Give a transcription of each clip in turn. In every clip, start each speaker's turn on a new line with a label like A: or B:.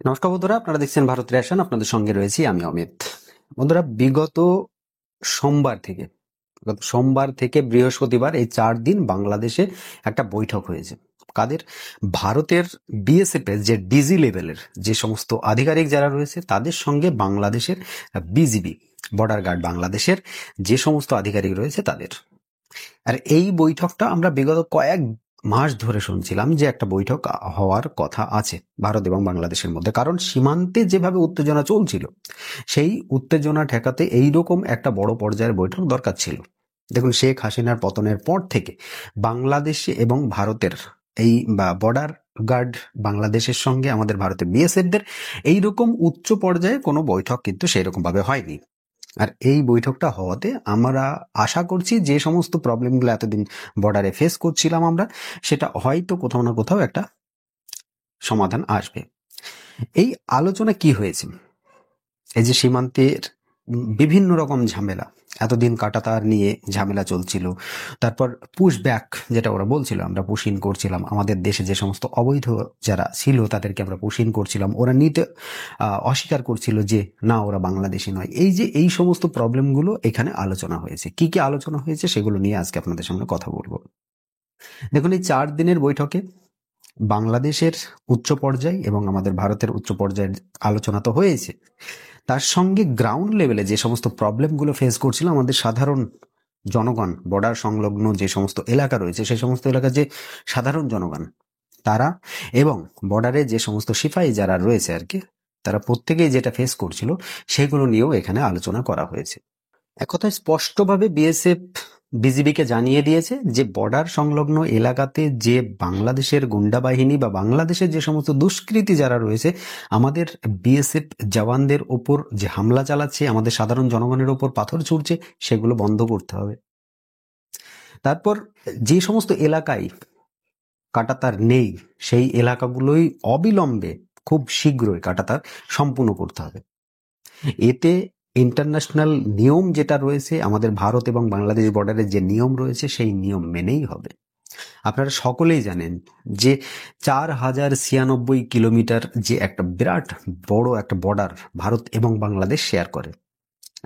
A: নমস্কার বন্ধুরা, আপনারা দেখছেন ভারত রেশন। আপনাদের সঙ্গে রয়েছি আমি অমিত। বন্ধুরা, বিগত সোমবার থেকে বৃহস্পতিবার এই 4 দিন বাংলাদেশে একটা বৈঠক হয়েছে। কাদের? ভারতের বিএসএফ এর যে ডিজি লেভেলের যে সমস্ত আধিকারিক যারা রয়েছে তাদের সঙ্গে বাংলাদেশের বিজিবি বর্ডার গার্ড বাংলাদেশের যে সমস্ত আধিকারিক রয়েছে তাদের। আর এই বৈঠকটা আমরা বিগত কয়েক মাস ধরে শুনছিলাম যে একটা বৈঠক হওয়ার কথা আছে ভারত এবং বাংলাদেশের মধ্যে, কারণ সীমান্তে যেভাবে উত্তেজনা চলছিল সেই উত্তেজনা ঠেকাতে এইরকম একটা বড় পর্যায়ের বৈঠক দরকার ছিল। দেখুন, শেখ হাসিনার পতনের পর থেকে বাংলাদেশ এবং ভারতের এই বর্ডার গার্ড বাংলাদেশের সঙ্গে আমাদের ভারতের বিএসএফদের এইরকম উচ্চ পর্যায়ে কোনো বৈঠক কিন্তু সেই রকম ভাবে হয়নি। আর এই বৈঠকটা হওয়াতে আমরা আশা করছি যে সমস্ত প্রবলেমগুলো এতদিন বর্ডারে ফেস করছিলাম আমরা, সেটা হয়তো কোথাও না কোথাও একটা সমাধান আসবে। এই আলোচনা কি হয়েছে? এই যে সীমান্তের বিভিন্ন রকম ঝামেলা, এতদিন কাঁটাতার নিয়ে ঝামেলা চলছিল, তারপর পুশ ব্যাক যেটা ওরা বলছিল, আমরা পুশ ইন করছিলাম, আমাদের দেশে যে সমস্ত অবৈধ যারা ছিল তাদেরকে আমরা পুশ ইন করছিলাম, ওরা নিতে অস্বীকার করছিল যে না ওরা বাংলাদেশি নয়। এই সমস্ত প্রবলেমগুলো এখানে আলোচনা হয়েছে। কি কি আলোচনা হয়েছে সেগুলো নিয়ে আজকে আপনাদের সঙ্গে কথা বলবো। দেখুন, এই 4 দিনের বৈঠকে বাংলাদেশের উচ্চ পর্যায় এবং আমাদের ভারতের উচ্চ পর্যায়ের আলোচনা তো হয়েছে, তার সঙ্গে গ্রাউন্ড লেভেলে যে সমস্ত প্রবলেমগুলো ফেস করছিল আমাদের সাধারণ জনগণ, বর্ডার সংলগ্ন যে সমস্ত এলাকা রয়েছে সেই সমস্ত এলাকার যে সাধারণ জনগণ তারা, এবং বর্ডারে যে সমস্ত সিপাহী যারা রয়েছে আর কি, তারা প্রত্যেকেই যেটা ফেস করছিল সেগুলো নিয়েও এখানে আলোচনা করা হয়েছে। একথায় স্পষ্টভাবে বিএসএফ বিজিবিকে জানিয়ে দিয়েছে যে বর্ডার সংলগ্ন এলাকাতে যে বাংলাদেশের গুন্ডা বাহিনী বা বাংলাদেশের যে সমস্ত দুষ্কৃতী যারা রয়েছে আমাদের বিএসএফ জওয়ানদের ওপর যে হামলা চালাচ্ছে, আমাদের সাধারণ জনগণের ওপর পাথর ছুড়ছে, সেগুলো বন্ধ করতে হবে। তারপর যে সমস্ত এলাকায় কাঁটাতার নেই সেই এলাকাগুলোই অবিলম্বে খুব শীঘ্রই কাঁটাতার সম্পূর্ণ করতে হবে। এতে ইন্টারন্যাশনাল নিয়ম যেটা রয়েছে, আমাদের ভারত এবং বাংলাদেশ বর্ডারের যে নিয়ম রয়েছে সেই নিয়ম মেনেই হবে। আপনারা সকলেই জানেন যে 4096 কিলোমিটার যে একটা বিরাট বড় একটা বর্ডার ভারত এবং বাংলাদেশ শেয়ার করে।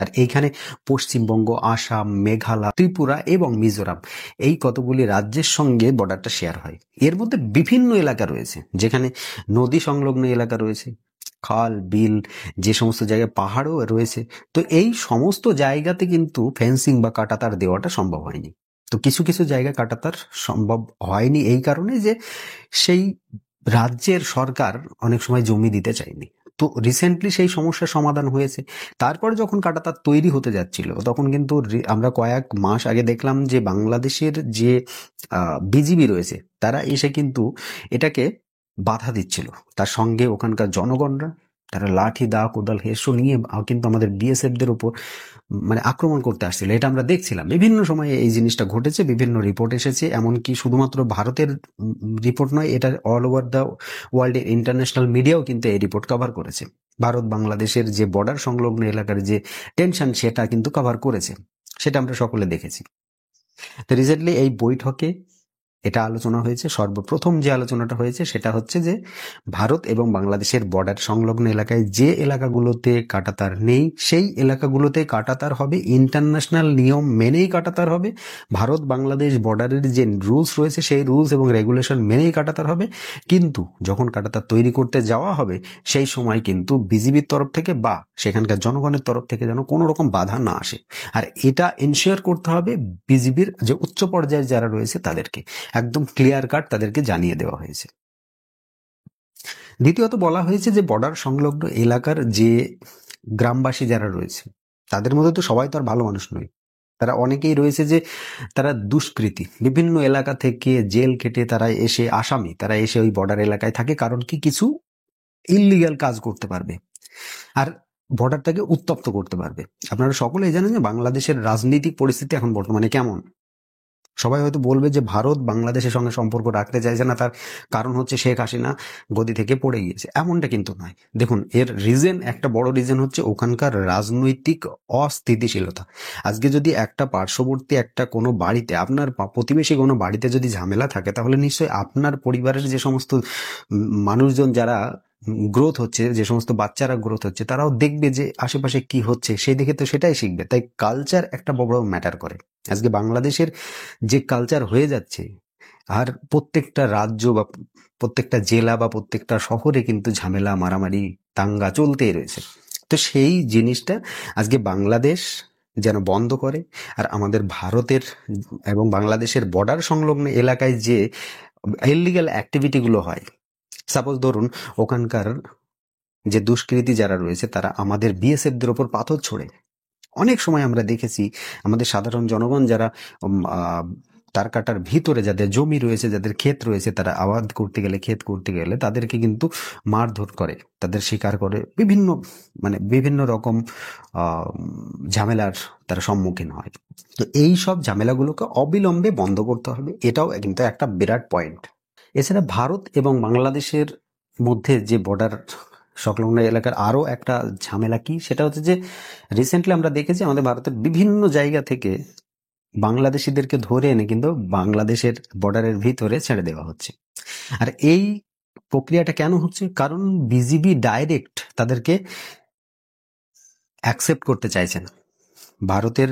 A: আর এইখানে পশ্চিমবঙ্গ, আসাম, মেঘালয়, ত্রিপুরা এবং মিজোরাম এই কতগুলি রাজ্যের সঙ্গে বর্ডারটা শেয়ার হয়। এর মধ্যে বিভিন্ন এলাকা রয়েছে যেখানে নদী সংলগ্ন এলাকা রয়েছে, খাল বিল, যে সমস্ত জায়গায় পাহাড়ও রয়েছে। তো এই সমস্ত জায়গাতে কিন্তু ফেন্সিং বা কাঁটাতার দেওয়াটা সম্ভব হয়নি। তো কিছু কিছু জায়গায় কাঁটাতার সম্ভব হয়নি এই কারণে যে সেই রাজ্যের সরকার অনেক সময় জমি দিতে চায়নি। তো রিসেন্টলি সেই সমস্যার সমাধান হয়েছে। তারপরে যখন কাঁটাতার তৈরি হতে যাচ্ছিল তখন কিন্তু আমরা কয়েক মাস আগে দেখলাম যে বাংলাদেশের যে বিজিবি রয়েছে তারা এসে কিন্তু এটাকে বাধা দিচ্ছিল। তার সঙ্গে ওখানকার জনগণরা তারা লাঠি, দা, কোদাল, হেসো নিয়ে কিন্তু আমাদের বিএসএফদের উপর মানে আক্রমণ করতে আসছিল। এটা আমরা দেখছিলাম, বিভিন্ন সময়ে এই জিনিসটা ঘটেছে, বিভিন্ন রিপোর্ট এসেছে। এমনকি শুধুমাত্র ভারতের রিপোর্ট নয়, এটা অল ওভার দ্য ওয়ার্ল্ডের ইন্টারন্যাশনাল মিডিয়াও কিন্তু এই রিপোর্ট কভার করেছে। ভারত বাংলাদেশের যে বর্ডার সংলগ্ন এলাকার যে টেনশন সেটা কিন্তু কভার করেছে, সেটা আমরা সকলে দেখেছি। তো রিসেন্টলি এই বৈঠকে এটা আলোচনা হয়েছে। সর্বপ্রথম যে আলোচনাটা হয়েছে সেটা হচ্ছে যে ভারত এবং বাংলাদেশের বর্ডার সংলগ্ন এলাকায় যে এলাকাগুলোতে কাঁটাতার নেই সেই এলাকাগুলোতে কাঁটাতার হবে, ইন্টারন্যাশনাল নিয়ম মেনেই কাঁটাতার হবে। ভারত বাংলাদেশ বর্ডারের যে রুলস রয়েছে সেই রুলস এবং রেগুলেশন মেনেই কাঁটাতার হবে। কিন্তু যখন কাঁটাতার তৈরি করতে যাওয়া হবে সেই সময় কিন্তু বিজিবির তরফ থেকে বা সেখানকার জনগণের তরফ থেকে যেন কোনো রকম বাধা না আসে। আর এটা এনশিওর করতে হবে বিজিবির যে উচ্চ পর্যায়ে যারা রয়েছে তাদেরকে একদম ক্লিয়ার কাট তাদেরকে জানিয়ে দেওয়া হয়েছে। দ্বিতীয়ত বলা হয়েছে যে বর্ডার সংলগ্ন এলাকার যে গ্রামবাসী যারা রয়েছে তাদের মধ্যে তো সবাই তো আর ভালো মানুষ নয়। তারা অনেকেই রয়েছে যে তারা দুষ্কৃতী, বিভিন্ন এলাকা থেকে জেল খেটে তারা এসে আসামি, তারা এসে ওই বর্ডার এলাকায় থাকে কারণ কি কিছু ইললিগাল কাজ করতে পারবে আর বর্ডারটাকে উত্তপ্ত করতে পারবে। আপনারা সকলেই জানেন যে বাংলাদেশের রাজনৈতিক পরিস্থিতি এখন বর্তমানে কেমন। সবাই হয়তো বলবে যে ভারত বাংলাদেশের সঙ্গে সম্পর্ক রাখতে চাইছে না, তার কারণ হচ্ছে শেখ হাসিনা গদি থেকে পড়ে গিয়েছে। এমনটা কিন্তু নয়। দেখুন, এর রিজন, একটা বড় রিজন হচ্ছে ওখানকার রাজনৈতিক অস্থিতিশীলতা। আজকে যদি একটা পার্শ্ববর্তী একটা কোনো বাড়িতে, আপনার প্রতিবেশী কোনো বাড়িতে যদি ঝামেলা থাকে তাহলে নিশ্চয়ই আপনার পরিবারের যে সমস্ত মানুষজন যারা গ্রোথ হচ্ছে, যে সমস্ত বাচ্চারা গ্রোথ হচ্ছে, তারাও দেখবে যে আশেপাশে কি হচ্ছে, সেই দেখে তো সেটাই শিখবে। তাই কালচার একটা বড় ম্যাটার করে। আজকে বাংলাদেশের যে কালচার হয়ে যাচ্ছে, আর প্রত্যেকটা রাজ্য বা প্রত্যেকটা জেলা বা প্রত্যেকটা শহরে কিন্তু ঝামেলা, মারামারি, দাঙ্গা চলতেই রয়েছে। তো সেই জিনিসটা আজকে বাংলাদেশ যেন বন্ধ করে। আর আমাদের ভারতের এবং বাংলাদেশের বর্ডার সংলগ্ন এলাকায় যে ইললিগাল অ্যাক্টিভিটিগুলো হয়, সাপোজ ধরুন ওখানকার যে দুষ্কৃতী যারা রয়েছে তারা আমাদের বিএসএফদের ওপর পাথর ছোড়ে। অনেক সময় আমরা দেখেছি আমাদের সাধারণ জনগণ যারা তার কাটার ভিতরে যাদের জমি রয়েছে, যাদের ক্ষেত রয়েছে, তারা আবাদ করতে গেলে, ক্ষেত করতে গেলে তাদেরকে কিন্তু মারধর করে, তাদের শিকার করে, বিভিন্ন রকম ঝামেলার তারা সম্মুখীন হয়। তো এই সব ঝামেলাগুলোকে অবিলম্বে বন্ধ করতে হবে, এটাও কিন্তু একটা বিরাট পয়েন্ট। এছাড়া ভারত এবং বাংলাদেশের মধ্যে যে বর্ডার সংলগ্ন এলাকার আরও একটা ঝামেলা কি, সেটা হচ্ছে যে রিসেন্টলি আমরা দেখেছি আমাদের ভারতের বিভিন্ন জায়গা থেকে বাংলাদেশিদেরকে ধরে এনে কিন্তু বাংলাদেশের বর্ডারের ভিতরে ছেড়ে দেওয়া হচ্ছে। আর এই প্রক্রিয়াটা কেন হচ্ছে? কারণ বিজিবি ডাইরেক্ট তাদেরকে অ্যাকসেপ্ট করতে চাইছে না। ভারতের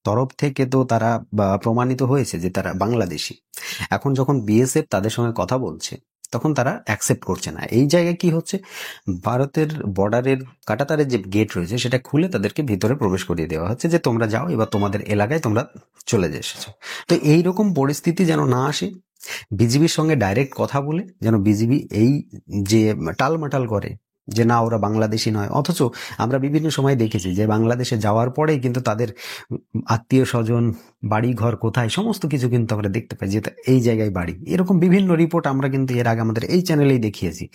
A: তরফ থেকে তো তারা প্রমাণিত হয়েছে যে তারা বাংলাদেশি। এখন যখন বিএসএফ তাদের সঙ্গে কথা বলছে, তখন তারা অ্যাকসেপ্ট করছে না। এই জায়গায় কি হচ্ছে, ভারতের বর্ডারের কাঁটাতারের যে গেট রয়েছে সেটা খুলে তাদেরকে ভিতরে প্রবেশ করিয়ে দেওয়া হচ্ছে, যে তোমরা যাও, এবার তোমাদের এলাকায় তোমরা চলে এসেছো। তো এই রকম পরিস্থিতি যেন না আসে, বিজিবির সঙ্গে ডাইরেক্ট কথা বলে যেন বিজিবি এই যে টালমাটাল করে যে না ওরা বাংলাদেশি নয়, অথচ আমরা বিভিন্ন সময় দেখেছি যে বাংলাদেশে যাওয়ার পরেই কিন্তু তাদের আত্মীয় স্বজন, বাড়ি ঘর কোথায়, সমস্ত কিছু কিন্তু আমরা দেখতে পাই যে এই জায়গায় বাড়ি। এরকম বিভিন্ন রিপোর্ট আমরা কিন্তু এর আগে আমাদের এই চ্যানেলেই দেখিয়েছি,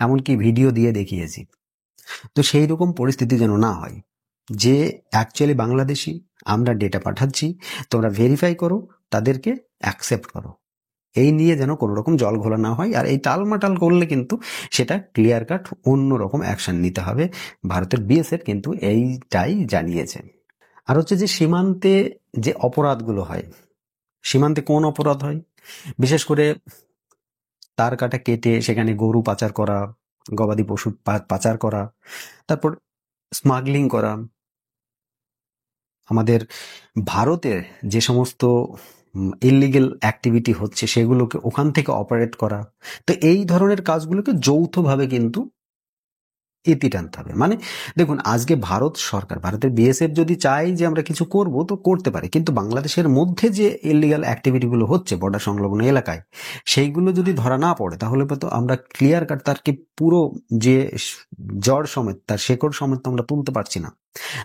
A: এমনকি ভিডিও দিয়ে দেখিয়েছি। তো সেই রকম পরিস্থিতি যেন না হয় যে অ্যাকচুয়ালি বাংলাদেশি, আমরা ডেটা পাঠাচ্ছি, তোমরা ভেরিফাই করো, তাদেরকে অ্যাকসেপ্ট করো। এই নিয়ে যেন কোনো রকম জল ঘোলা না হয়। আর এই টালমাটাল করলে কিন্তু সেটা ক্লিয়ার কাট অন্যরকম অ্যাকশন নিতে হবে। ভারতের বিএসএফ কিন্তু এইটাই জানিয়েছে। আর হচ্ছে যে সীমান্তে যে অপরাধগুলো হয়, সীমান্তে কোন অপরাধ হয়, বিশেষ করে তার কাটা কেটে সেখানে গরু পাচার করা, গবাদি পশু পাচার করা, তারপর স্মাগলিং করা, আমাদের ভারতের যে সমস্ত ইললিগেল অ্যাক্টিভিটি হচ্ছে সেগুলোকে ওখান থেকে অপারেট করা। তো এই ধরনের কাজগুলোকে যৌথভাবে কিন্তু ইতি টানতে হবে। মানে দেখুন, আজকে ভারত সরকার, ভারতের বিএসএফ যদি চায় যে আমরা কিছু করব তো করতে পারে, কিন্তু বাংলাদেশের মধ্যে যে ইললিগাল অ্যাক্টিভিটিগুলো হচ্ছে বর্ডার সংলগ্ন এলাকায়, সেইগুলো যদি ধরা না পড়ে তাহলে তো আমরা ক্লিয়ার কাট তারকে পুরো যে জড় সমেত, তার শেকড় সমেত তো আমরা তুলতে পারছি না।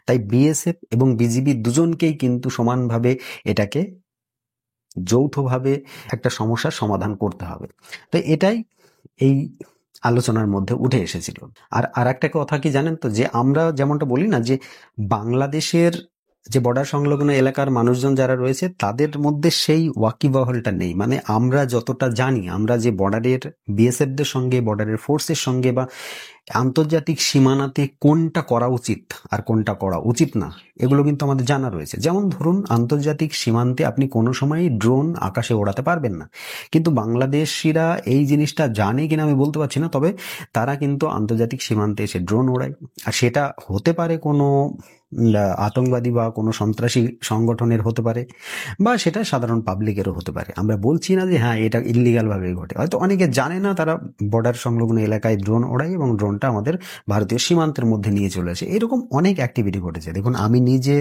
A: তাই বিএসএফ এবং বিজিবি দুজনকেই কিন্তু সমানভাবে এটাকে যৌথভাবে একটা সমস্যার সমাধান করতে হবে। তো এটাই এই আলোচনার মধ্যে উঠে এসেছিল। আর একটা কথা কি জানেন তো, যে আমরা যেমনটা বলি না যে বাংলাদেশের যে বর্ডার সংলগ্ন এলাকার মানুষজন যারা রয়েছে তাদের মধ্যে সেই ওয়াকিবহলটা নেই। মানে আমরা যতটা জানি, আমরা যে বর্ডারের বিএসএফদের সঙ্গে, বর্ডারের ফোর্সের সঙ্গে বা আন্তর্জাতিক সীমানাতে কোনটা করা উচিত আর কোনটা করা উচিত না, এগুলো কিন্তু আমাদের জানা রয়েছে। যেমন ধরুন, আন্তর্জাতিক সীমান্তে আপনি কোনো সময়ই ড্রোন আকাশে ওড়াতে পারবেন না, কিন্তু বাংলাদেশিরা এই জিনিসটা জানে কিনা আমি বলতে পারছি না, তবে তারা কিন্তু আন্তর্জাতিক সীমান্তে এসে ড্রোন ওড়ায়। আর সেটা হতে পারে কোনো আতঙ্কবাদী বা কোনো সন্ত্রাসী সংগঠনের হতে পারে, বা সেটা সাধারণ পাবলিকেরও হতে পারে। আমরা বলছি না যে হ্যাঁ এটা ইল্লিগাল ভাবে ঘটে, হয়তো অনেকে জানে না, তারা বর্ডার সংলগ্ন এলাকায় ড্রোন ওড়ায় এবং ড্রোনটা আমাদের ভারতীয় সীমান্তের মধ্যে নিয়ে চলে আসে। এরকম অনেক অ্যাক্টিভিটি ঘটেছে। দেখুন, আমি নিজে,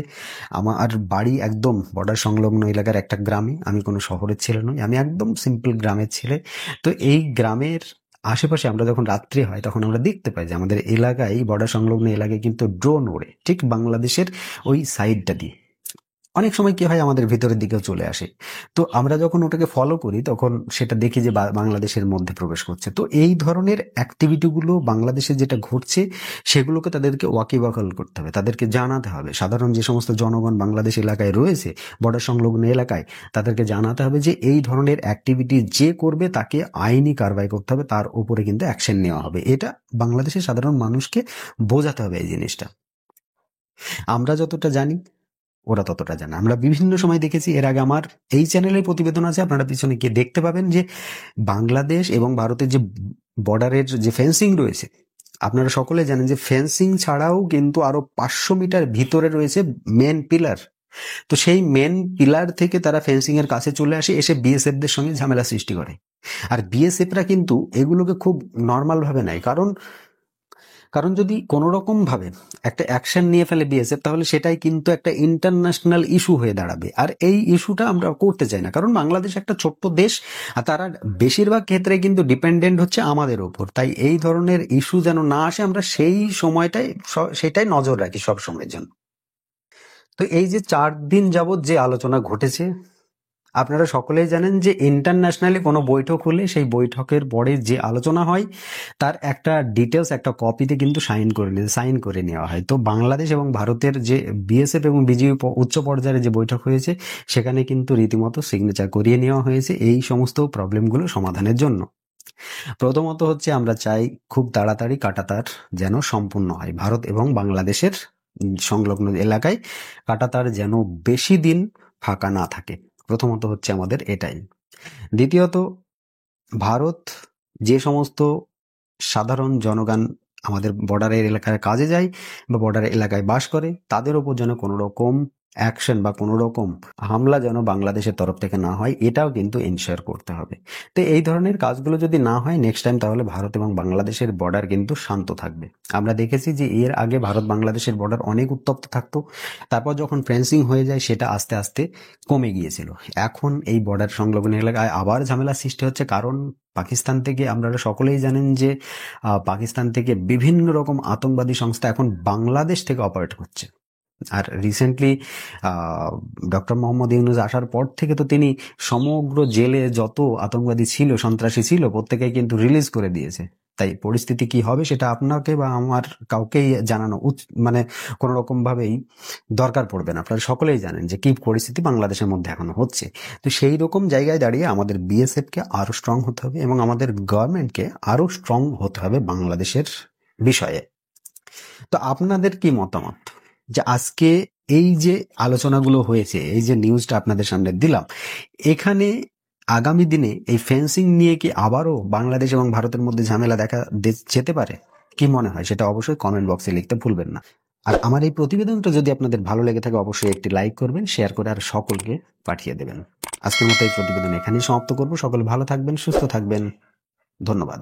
A: আমার বাড়ি একদম বর্ডার সংলগ্ন এলাকার একটা গ্রামে, আমি কোনো শহরের ছেলে নই, আমি একদম সিম্পল গ্রামের ছেলে। তো এই গ্রামের আশেপাশে আমরা যখন রাত্রি হয় তখন আমরা দেখতে পাই যে আমাদের এলাকায়, বর্ডার সংলগ্ন এলাকায় কিন্তু ড্রোন ওড়ে ঠিক বাংলাদেশের ওই সাইডটা দিয়ে। অনেক সময় কি হয়, আমাদের ভিতরের দিকেও চলে আসে। তো আমরা যখন ওটাকে ফলো করি তখন সেটা দেখি যে বাংলাদেশের মধ্যে প্রবেশ করছে। তো এই ধরনের অ্যাক্টিভিটিগুলো বাংলাদেশে যেটা ঘটছে সেগুলোকে তাদেরকে ওয়াকিবহাল করতে হবে, তাদেরকে জানাতে হবে। সাধারণ যে সমস্ত জনগণ বাংলাদেশ এলাকায় রয়েছে, বর্ডার সংলগ্ন এলাকায়, তাদেরকে জানাতে হবে যে এই ধরনের অ্যাক্টিভিটি যে করবে তাকে আইনি কারবাই করতে হবে, তার উপরে কিন্তু অ্যাকশন নেওয়া হবে। এটা বাংলাদেশের সাধারণ মানুষকে বোঝাতে হবে এই জিনিসটা। আমরা যতটা জানি ওরা ততটা জানে। আমরা বিভিন্ন সময় দেখেছি, এর আগে আমার এই চ্যানেলের প্রতিবেদন আছে, আপনারা পিছনে গিয়ে দেখতে পাবেন যে বাংলাদেশ এবং ভারতের যে বর্ডারের যে ফেন্সিং রয়েছে আপনারা সকলে জানেন যে ফেন্সিং ছাড়াও কিন্তু আরো 500 মিটার ভিতরে রয়েছে মেন পিলার। তো সেই মেন পিলার থেকে তারা ফেন্সিং এর কাছে চলে আসে, এসে বিএসএফ দের সঙ্গে ঝামেলা সৃষ্টি করে। আর বিএসএফরা কিন্তু এগুলোকে খুব নর্মাল ভাবে নেয়, কারণ কারণ যদি কোনো রকম ভাবে একটা অ্যাকশন নিয়ে ফেলে বিএসএফ, তাহলে সেটাই কিন্তু একটা ইন্টারন্যাশনাল ইস্যু হয়ে দাঁড়াবে। আর এই ইস্যুটা আমরা করতে চাই না, কারণ বাংলাদেশ একটা ছোট্ট দেশ, আর তারা বেশিরভাগ ক্ষেত্রে কিন্তু ডিপেন্ডেন্ট হচ্ছে আমাদের ওপর। তাই এই ধরনের ইস্যু যেন না আসে, আমরা সেই সময়টাই সেটাই নজর রাখি সব সময়ের জন্য। তো এই যে 4 দিন যাবৎ যে আলোচনা ঘটেছে, আপনারা সকলেই জানেন যে ইন্টারন্যাশনালি কোনো বৈঠক হলে সেই বৈঠকের পরে যে আলোচনা হয় তার একটা ডিটেলস একটা কপিতে কিন্তু সাইন করে নেওয়া হয়। তো বাংলাদেশ এবং ভারতের যে বিএসএফ এবং বিজিবি উচ্চ পর্যায়ে যে বৈঠক হয়েছে, সেখানে কিন্তু রীতিমতো সিগনেচার করিয়ে নেওয়া হয়েছে এই সমস্ত প্রবলেমগুলো সমাধানের জন্য। প্রথমত হচ্ছে আমরা চাই খুব তাড়াতাড়ি কাঁটাতার যেন সম্পূর্ণ হয়, ভারত এবং বাংলাদেশের সংলগ্ন এলাকায় কাঁটাতার যেন বেশি দিন ফাঁকা না থাকে। প্রথমত হচ্ছে আমাদের এটাই। দ্বিতীয়ত, ভারত যে সমস্ত সাধারণ জনগণ আমাদের বর্ডারের এলাকায় কাজে যায় বা বর্ডার এলাকায় বাস করে, তাদের ওপর যেন কোনো রকম অ্যাকশন বা কোনো রকম হামলা যেন বাংলাদেশের তরফ থেকে না হয়, এটাও কিন্তু এনশিওর করতে হবে। তো এই ধরনের কাজগুলো যদি না হয় নেক্সট টাইম, তাহলে ভারত এবং বাংলাদেশের বর্ডার কিন্তু শান্ত থাকবে। আমরা দেখেছি যে এর আগে ভারত বাংলাদেশের বর্ডার অনেক উত্তপ্ত থাকতো, তারপর যখন ফেন্সিং হয়ে যায় সেটা আস্তে আস্তে কমে গিয়েছিল। এখন এই বর্ডার সংলগ্ন এলাকায় আবার ঝামেলা সৃষ্টি হচ্ছে, কারণ পাকিস্তান থেকে, আপনারা সকলেই জানেন যে পাকিস্তান থেকে বিভিন্ন রকম আতঙ্কবাদী সংস্থা এখন বাংলাদেশ থেকে অপারেট করছে। আর রিসেন্টলি ডক্টর মোহাম্মদ ইউনূস আসার পর থেকে তো তিনি সমগ্র জেলে যত আতঙ্কবাদী ছিল, সন্ত্রাসী ছিল, প্রত্যেকেই কিন্তু রিলিজ করে দিয়েছে। তাই পরিস্থিতি কি হবে সেটা আপনাকে বা আমার কাউকেই জানানো মানে কোনো রকম ভাবেই দরকার পড়বে না। আপনারা সকলেই জানেন যে কি পরিস্থিতি বাংলাদেশের মধ্যে এখনো হচ্ছে। তো সেই রকম জায়গায় দাঁড়িয়ে আমাদের বিএসএফ কে আরো স্ট্রং হতে হবে এবং আমাদের গভর্নমেন্টকে আরো স্ট্রং হতে হবে বাংলাদেশের বিষয়ে। তো আপনাদের কি মতামত যে আজকে এই যে আলোচনাগুলো হয়েছে, এই যে নিউজটা আপনাদের সামনে দিলাম, এখানে আগামী দিনে এই ফেন্সিং নিয়ে কি আবারও বাংলাদেশ এবং ভারতের মধ্যে ঝামেলা দেখা যেতে পারে? কি মনে হয় সেটা অবশ্যই কমেন্ট বক্সে লিখতে ভুলবেন না। আর আমার এই প্রতিবেদনটা যদি আপনাদের ভালো লেগে থাকে অবশ্যই একটি লাইক করবেন, শেয়ার করে আর সকলকে পাঠিয়ে দেবেন। আজকের মতো এই প্রতিবেদন এখানেই সমাপ্ত করব। সকলে ভালো থাকবেন, সুস্থ থাকবেন। ধন্যবাদ।